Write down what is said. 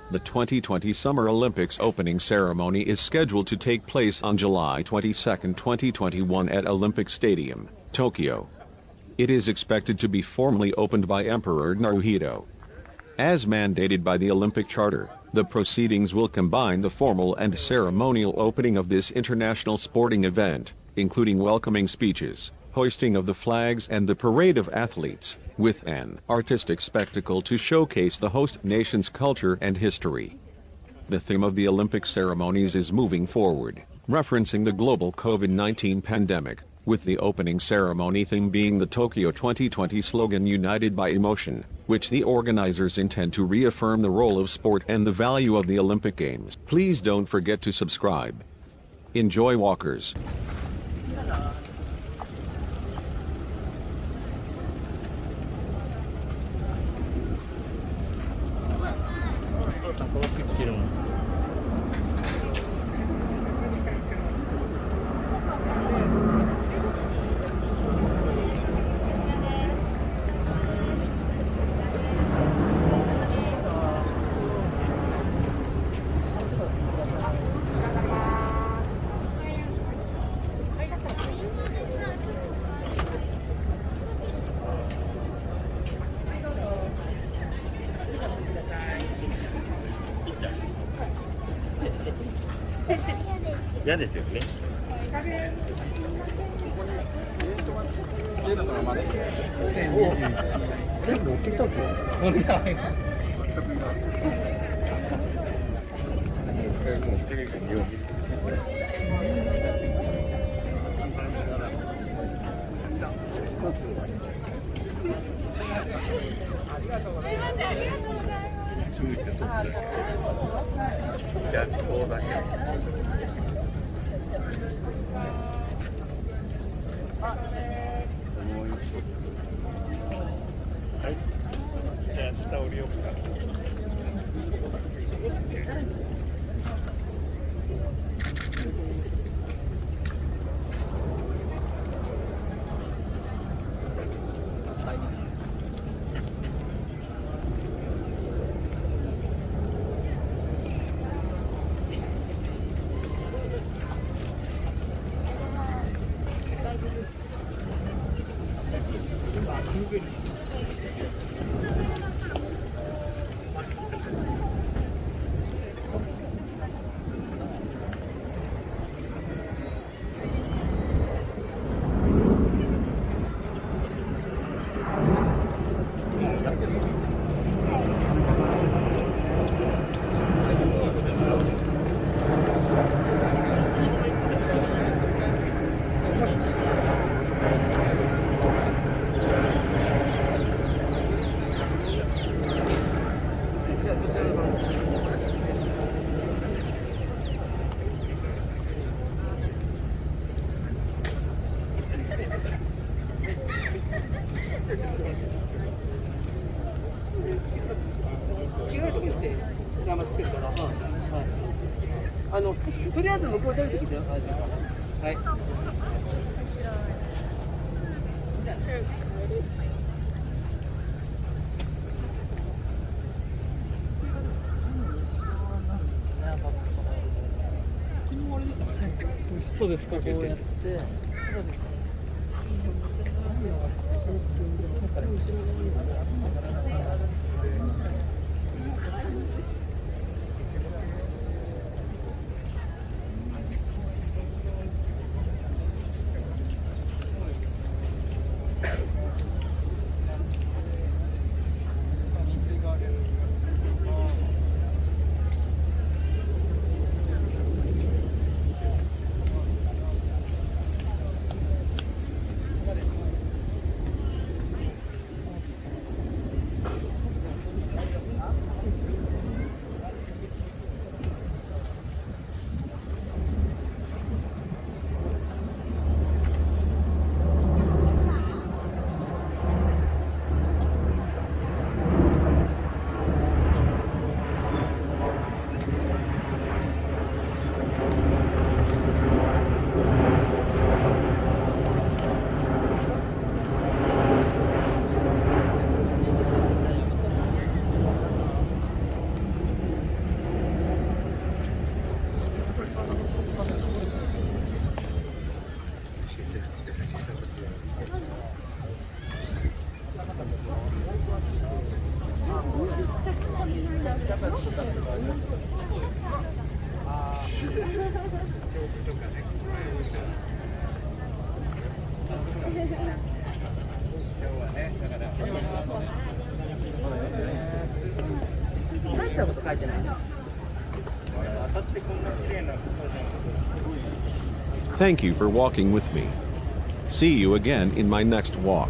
The 2020 Summer Olympics opening ceremony is scheduled to take place on July 22, 2021 at Olympic Stadium, Tokyo. It is expected to be formally opened by Emperor Naruhito. As mandated by the Olympic Charter, the proceedings will combine the formal and ceremonial opening of this international sporting event, including welcoming speeches, hoisting of the flags and the parade of athletes, with an artistic spectacle to showcase the host nation's culture and history. The theme of the Olympic ceremonies is moving forward, referencing the global COVID-19 pandemic, with the opening ceremony theme being the Tokyo 2020 slogan United by Emotion, which the organizers intend to reaffirm the role of sport and the value of the Olympic Games. Please don't forget to subscribe. Enjoy walkers.嫌ですよね。全部持ってきたっけ？持ってきた。じゃあこうだけ。はい。じゃあ下降りようか。とりあえず向こう出るときだよ。はい。そうです。こうやって。大したこと書いてない。 Thank you for walking with me. See you again in my next walk.